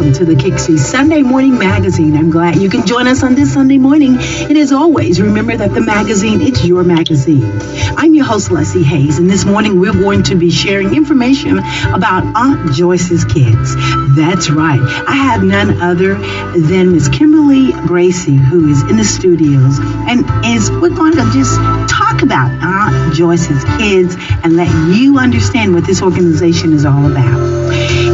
welcome to the WKXI Sunday Morning Magazine. I'm glad you can join us on this Sunday morning. And as always, remember that the magazine, it's your magazine. I'm your host, Lessie Hayes, and this morning we're going to be sharing information about Aunt Joyce's kids. That's right. I have none other than Miss Kimberly Bracey, who is in the studios, and we're going to just talk about Aunt Joyce's kids and let you understand what this organization is all about.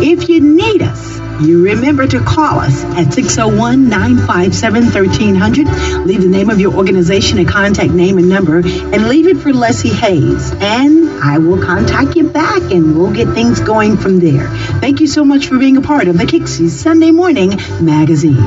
If you need us, you remember to call us at 601-957-1300. Leave the name of your organization, a contact name and number, and leave it for Lessie Hayes. And I will contact you back, and we'll get things going from there. Thank you so much for being a part of the WKXI Sunday Morning Magazine.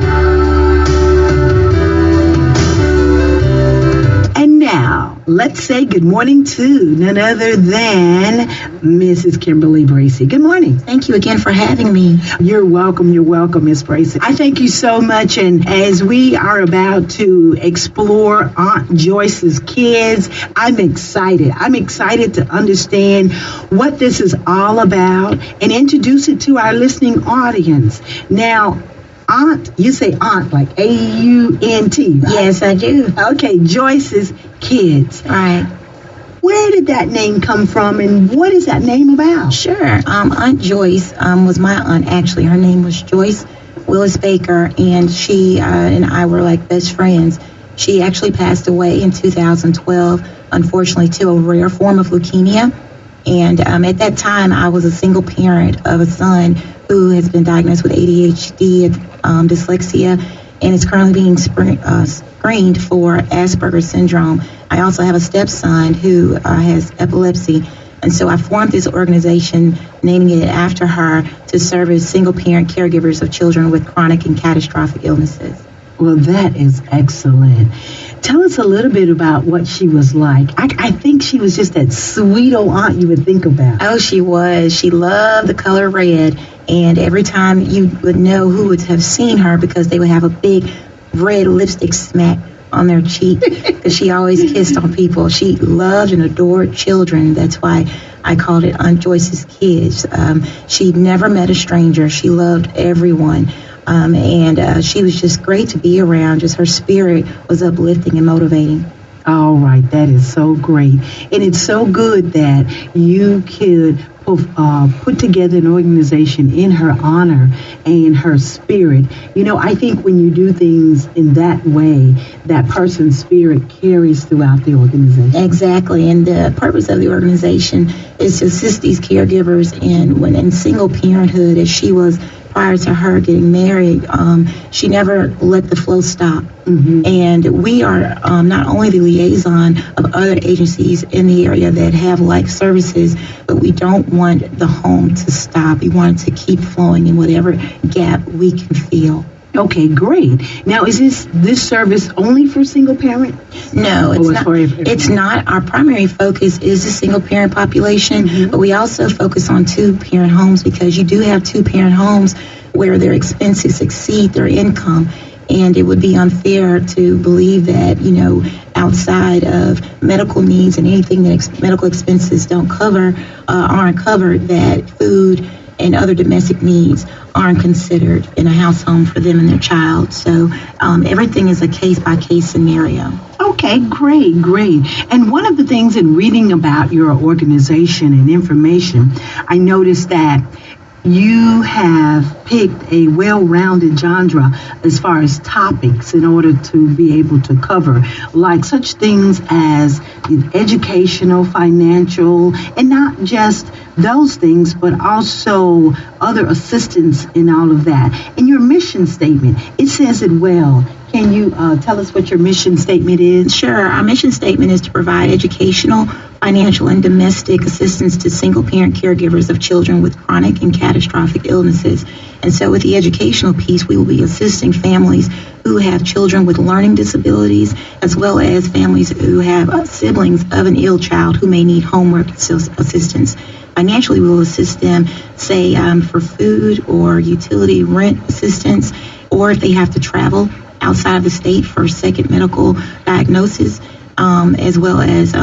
And now, let's say good morning to none other than Mrs. Kimberly Bracey. Good morning. Thank you again for having me. You're welcome, Miss Bracey. I thank you so much, and as we are about to explore Aunt Joyce's kids, I'm excited. I'm excited to understand what this is all about and introduce it to our listening audience. Now, Aunt, you say aunt like A-U-N-T, right? Yes, I do. Okay, Joyce's kids. Right. Where did that name come from, and what is that name about? Sure. Aunt Joyce was my aunt, actually. Her name was Joyce Willis Baker, and she and I were like best friends. She actually passed away in 2012, unfortunately, to a rare form of leukemia. And at that time, I was a single parent of a son who has been diagnosed with ADHD, dyslexia, and is currently being screened for Asperger's syndrome. I also have a stepson who has epilepsy. And so I formed this organization, naming it after her, to serve as single-parent caregivers of children with chronic and catastrophic illnesses. Well, that is excellent. Tell us a little bit about what she was like. I think she was just that sweet old aunt you would think about. Oh, she was. She loved the color red. And every time you would know who would have seen her because they would have a big red lipstick smack on their cheek because she always kissed on people. She loved and adored children. That's why I called it Aunt Joyce's Kids. She never met a stranger. She loved everyone. And she was just great to be around. Just her spirit was uplifting and motivating. All right, that is so great. And it's so good that you could put together an organization in her honor and her spirit. You know, I think when you do things in that way, that person's spirit carries throughout the organization. Exactly. And the purpose of the organization is to assist these caregivers in single parenthood, as she was prior to her getting married. She never let the flow stop. Mm-hmm. And we are not only the liaison of other agencies in the area that have like services, but we don't want the home to stop. We want it to keep flowing in whatever gap we can fill. Okay, great. Now, is this service only for single parent? No, it's not. It's not. Our primary focus is the single parent population, mm-hmm. but we also focus on two parent homes because you do have two parent homes where their expenses exceed their income. And it would be unfair to believe that, outside of medical needs and anything that medical expenses aren't covered, that food and other domestic needs aren't considered in a house home for them and their child. So everything is a case-by-case scenario. Okay, great. And one of the things in reading about your organization and information, I noticed that you have picked a well-rounded genre as far as topics in order to be able to cover, like such things as educational, financial, and not just those things, but also other assistance in all of that. And your mission statement, it says it well. Can you tell us what your mission statement is? Sure. Our mission statement is to provide educational, financial, and domestic assistance to single-parent caregivers of children with chronic and catastrophic illnesses. And so with the educational piece, we will be assisting families who have children with learning disabilities, as well as families who have siblings of an ill child who may need homework assistance. Financially, we will assist them, say, for food or utility rent assistance, or if they have to travel outside of the state for second medical diagnosis, as well as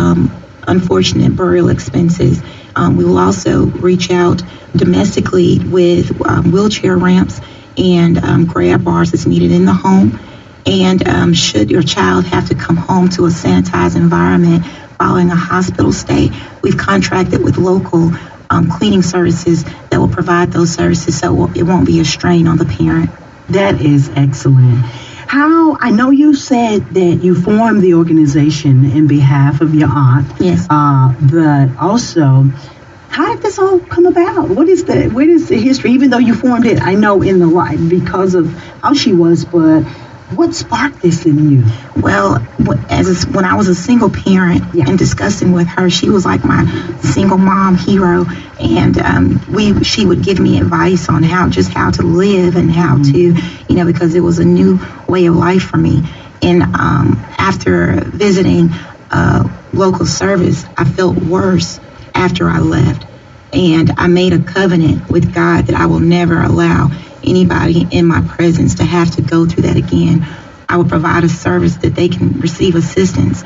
unfortunate burial expenses. We will also reach out domestically with wheelchair ramps and grab bars is needed in the home. And should your child have to come home to a sanitized environment following a hospital stay, we've contracted with local cleaning services that will provide those services so it won't be a strain on the parent. That is excellent. I know you said that you formed the organization in behalf of your aunt. Yes. But also, how did this all come about? Where is the history? Even though you formed it, I know in the life because of how she was, but what sparked this in you? Well, when I was a single parent and discussing with her, she was like my single mom hero, and she would give me advice on how to live and how to, because it was a new way of life for me. And after visiting local service, I felt worse after I left, and I made a covenant with God that I will never allow anybody in my presence to have to go through that again. I would provide a service that they can receive assistance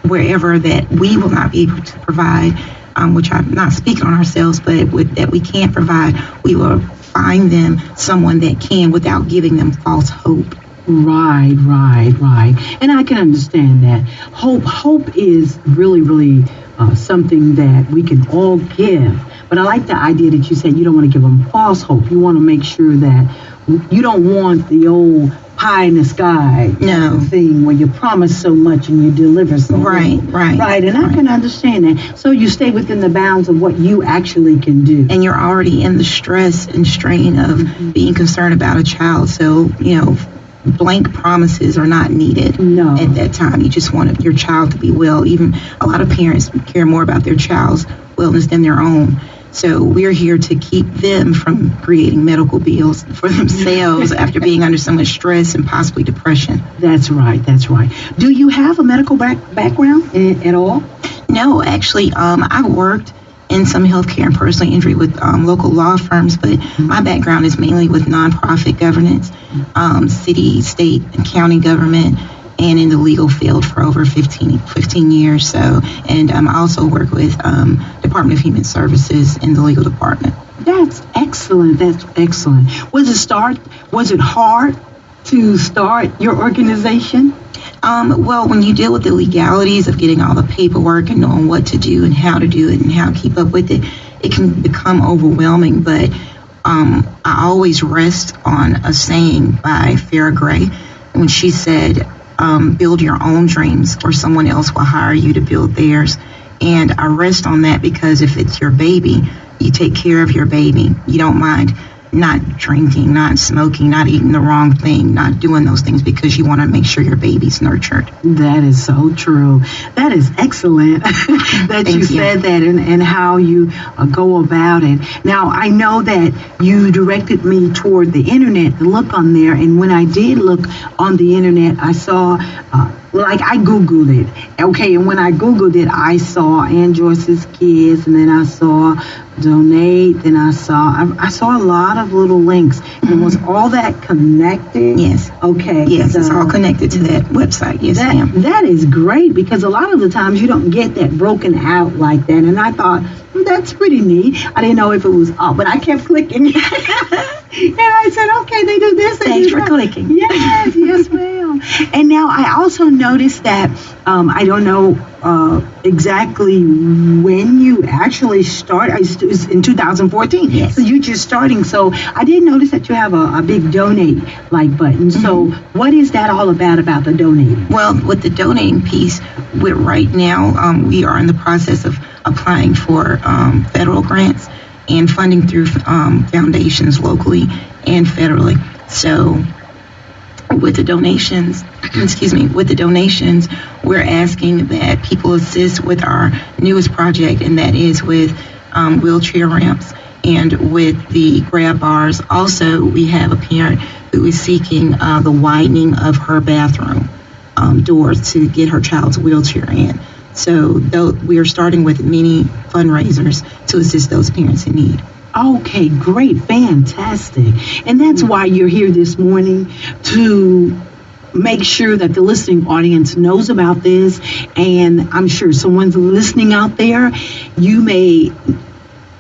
wherever that we will not be able to provide, which I'm not speaking on ourselves, but that we can't provide, we will find them someone that can without giving them false hope. Right. And I can understand that. Hope is really, really something that we can all give. But I like the idea that you said you don't want to give them false hope. You want to make sure that you don't want the old pie in the sky thing where you promise so much and you deliver so Right. And I can understand that. So you stay within the bounds of what you actually can do. And you're already in the stress and strain of being concerned about a child. So, blank promises are not needed at that time. You just want your child to be well. Even a lot of parents care more about their child's wellness than their own. So we're here to keep them from creating medical bills for themselves after being under so much stress and possibly depression. That's right. Do you have a medical background at all? No, actually, I've worked in some healthcare and personal injury with local law firms, but my background is mainly with nonprofit governance, city, state, and county government, and in the legal field for over 15 years. So, and I also work with Department of Human Services in the legal department. That's excellent. Was it hard to start your organization? Well, when you deal with the legalities of getting all the paperwork and knowing what to do and how to do it and how to keep up with it, it can become overwhelming. But I always rest on a saying by Farrah Gray when she said, build your own dreams or someone else will hire you to build theirs. And I rest on that because if it's your baby, you take care of your baby. You don't mind not drinking, not smoking, not eating the wrong thing, not doing those things because you want to make sure your baby's nurtured. That is so true. That is excellent that you said that and how you go about it. Now, I know that you directed me toward the internet to look on there, and when I did look on the internet, I saw I Googled it. Okay, and when I Googled it, I saw Aunt Joyce's kids, and then I saw donate, then I saw a lot of little links. And was all that connected? Yes. Okay. Yes, it's all connected to that website. Yes, ma'am. That is great because a lot of the times you don't get that broken out like that. And I thought, that's pretty neat. I didn't know if it was but I kept clicking. And I said, okay, they do this. Thanks for clicking. Yes, ma'am. And now I also noticed that, I don't know exactly when you actually start. It was in 2014. Yes. So you're just starting. So I did notice that you have a big donate button. So what is that all about the donating? Well, with the donating piece, right now we are in the process of applying for federal grants and funding through foundations locally and federally. So with the donations, we're asking that people assist with our newest project, and that is with wheelchair ramps and with the grab bars. Also, we have a parent who is seeking the widening of her bathroom doors to get her child's wheelchair in. So we are starting with many fundraisers to assist those parents in need. Okay, great, fantastic. And that's why you're here this morning, to make sure that the listening audience knows about this. And I'm sure someone's listening out there. You may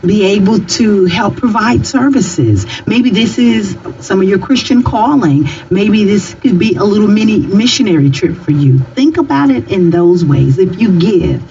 be able to help provide services. Maybe this is some of your Christian calling. Maybe this could be a little mini missionary trip for you. Think about it in those ways. If you give,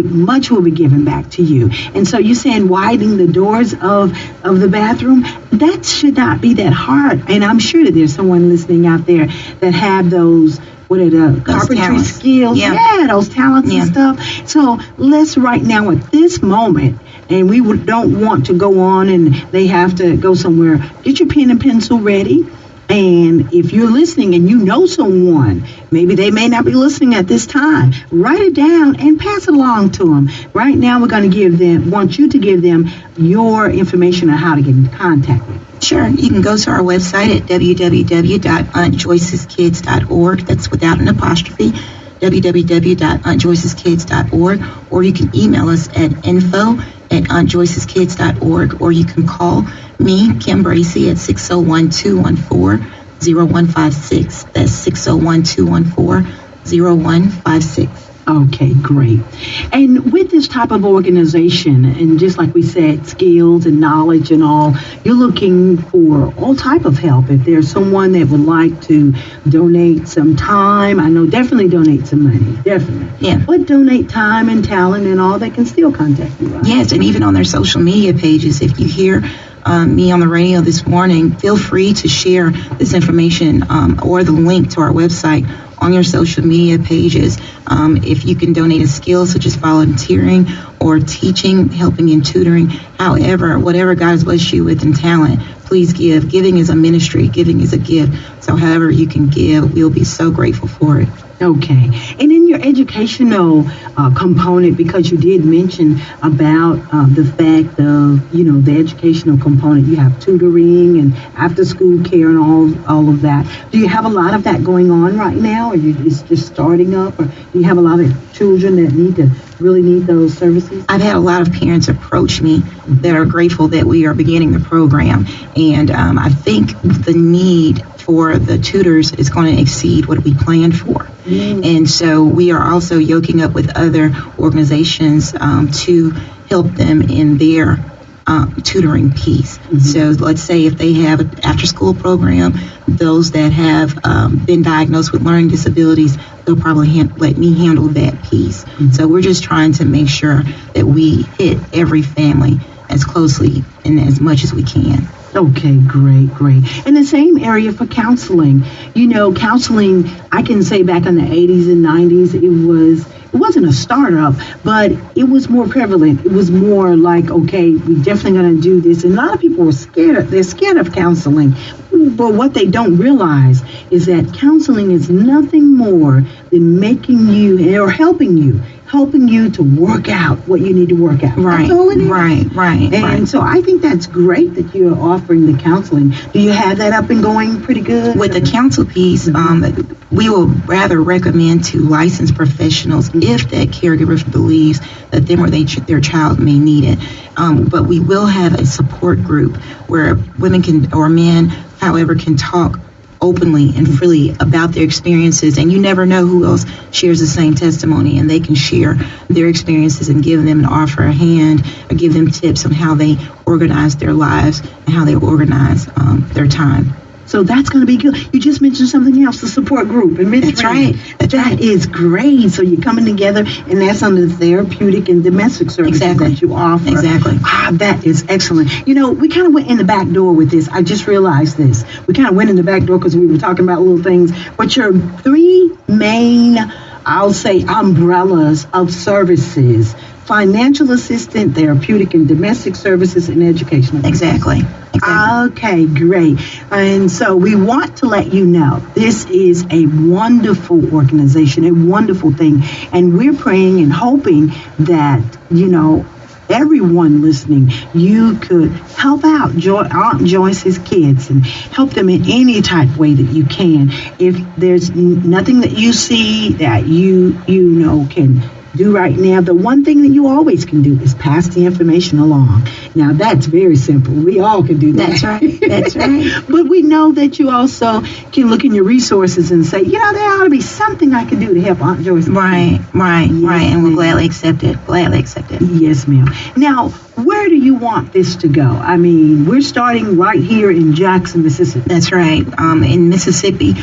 much will be given back to you. And so you're saying widening the doors of the bathroom, that should not be that hard. And I'm sure that there's someone listening out there that have those carpentry talents. skills. Yeah, those talents and stuff. So let's right now at this moment, and we don't want to go on and they have to go somewhere. Get your pen and pencil ready. And if you're listening and you know someone, maybe they may not be listening at this time, write it down and pass it along to them. Right now, we're going to want you to give them your information on how to get in contact with you. Sure. You can go to our website at www.auntjoyceskids.org. That's without an apostrophe. www.auntjoyceskids.org. Or you can email us at info@auntjoyceskids.org. Or you can call me, Kim Bracey, at 601-214-0156. That's 601-214-0156. Okay, great. And with this type of organization, and just like we said, skills and knowledge and all, you're looking for all type of help. If there's someone that would like to donate some time, I know definitely donate some money, definitely. Yeah. But donate time and talent and all, they can still contact you, right? Yes, and even on their social media pages, if you hear me on the radio this morning, feel free to share this information or the link to our website on your social media pages. If you can donate a skill such as volunteering or teaching, helping in tutoring, however, whatever God has blessed you with in talent, please give. Giving is a ministry. Giving is a gift. So however you can give, we'll be so grateful for it. Okay. And in your educational component, because you did mention about the fact of, the educational component, you have tutoring and after school care and all of that. Do you have a lot of that going on right now, or it's just starting up, or do you have a lot of children that really need those services? I've had a lot of parents approach me that are grateful that we are beginning the program. And I think the need for the tutors is going to exceed what we planned for. And so we are also yoking up with other organizations to help them in their tutoring piece. So let's say if they have an after-school program, those that have been diagnosed with learning disabilities, they'll probably let me handle that piece. So we're just trying to make sure that we hit every family as closely and as much as we can. Okay, great. And the same area for counseling. Counseling, I can say back in the 80s and 90s, it wasn't a startup, but it was more prevalent. It was more like, okay, we're definitely going to do this. And a lot of people were scared. They're scared of counseling. But what they don't realize is that counseling is nothing more than making you or helping you to work out what you need to work out. Right. That's all it is. Right. And so I think that's great that you're offering the counseling. Do you have that up and going pretty good? With the counsel piece, we will rather recommend to licensed professionals if that caregiver believes that them or their child may need it. But we will have a support group where women or men, however, can talk openly and freely about their experiences, and you never know who else shares the same testimony, and they can share their experiences and give them and offer a hand or give them tips on how they organize their lives and how they organize their time. So that's going to be good. You just mentioned something else, the support group. And That's right. That is great. So you're coming together, and that's under the therapeutic and domestic services that you offer. Exactly. That is excellent. We kind of went in the back door with this. I just realized this. We kind of went in the back door because we were talking about little things. But your three main, I'll say, umbrellas of services: financial assistance, therapeutic and domestic services, and educational. Exactly. Okay, great. And so we want to let you know this is a wonderful organization, a wonderful thing. And we're praying and hoping that, everyone listening, you could help out Aunt Joyce's kids and help them in any type of way that you can. If there's nothing that you see that you can do right now, the one thing that you always can do is pass the information along. Now, that's very simple. We all can do that. That's right. That's right. But we know that you also can look in your resources and say, there ought to be something I can do to help Aunt Joyce. Right. Yes, And we'll ma'am. gladly accept it. Yes, ma'am. Now, where do you want this to go? I mean, we're starting right here in Jackson, Mississippi. That's right. In Mississippi,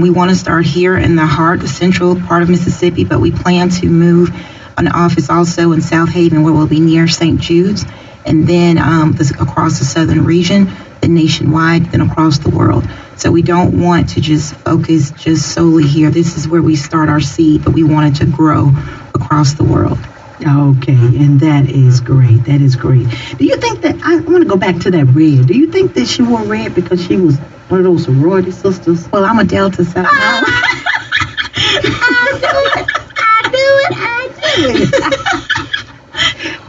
we want to start here in the central part of Mississippi, but we plan to move an office also in South Haven, where we'll be near St. Jude's, and then across the southern region, then nationwide, then across the world. So we don't want to just focus just solely here. This is where we start our seed, but we want it to grow across the world. Okay, and that is great. That is great. Do you think that, I want to go back to that red. Do you think that she wore red because she was one of those sorority sisters? Well, I'm a Delta, so I knew it.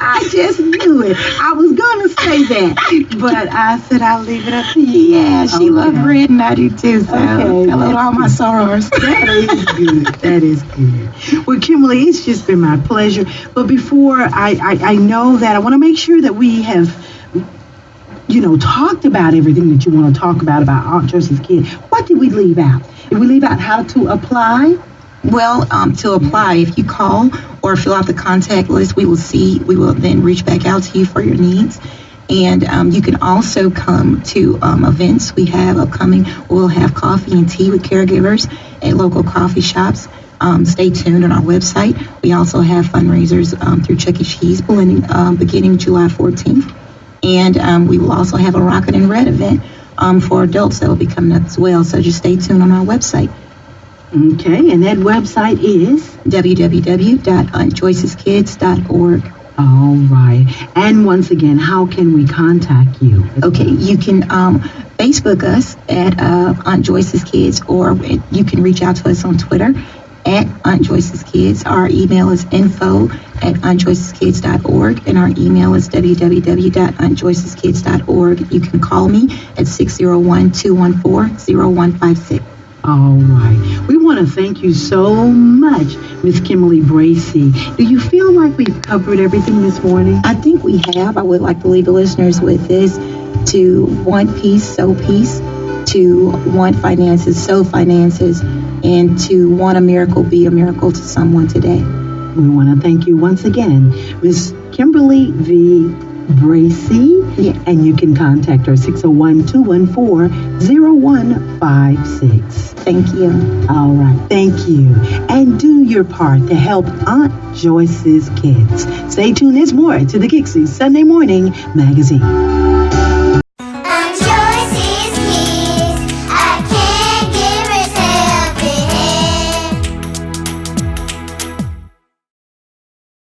I just knew it. I was going to say that, but I said I'll leave it up to you. Yeah, she loved red, and I do too. So Okay. hello to all my sorors. That is good. That is good. Well, Kimberly, it's just been my pleasure. But before I know that, I want to make sure that we have, talked about everything that you want to talk about Aunt Joyce's kid. What did we leave out? Did we leave out how to apply? Well, to apply, if you call or fill out the contact list, we will then reach back out to you for your needs. And you can also come to events we have upcoming. We'll have coffee and tea with caregivers at local coffee shops. Stay tuned on our website. We also have fundraisers through Chuck E. Cheese beginning July 14th. And we will also have a Rocket in Red event for adults that will be coming up as well. So just stay tuned on our website. Okay, and that website is? www.joyceskids.org. All right. And once again, how can we contact you? Okay, you can Facebook us at Aunt Joyce's Kids, or you can reach out to us on Twitter at Aunt Joyce's Kids. Our email is info@auntjoyceskids.org, and our email is www.auntjoyceskids.org. You can call me at 601-214-0156. All right. We want to thank you so much, Miss Kimberly Bracey. Do you feel like we've covered everything this morning? I think we have. I would like to leave the listeners with this: to want peace, sow peace; to want finances, sow finances; and to want a miracle, be a miracle to someone today. We want to thank you once again, Miss Kimberly V. Bracey, and you can contact her 601-214-0156. Thank you. All right, thank you. And do your part to help Aunt Joyce's kids. Stay tuned, there's more to the WKXI Sunday Morning Magazine.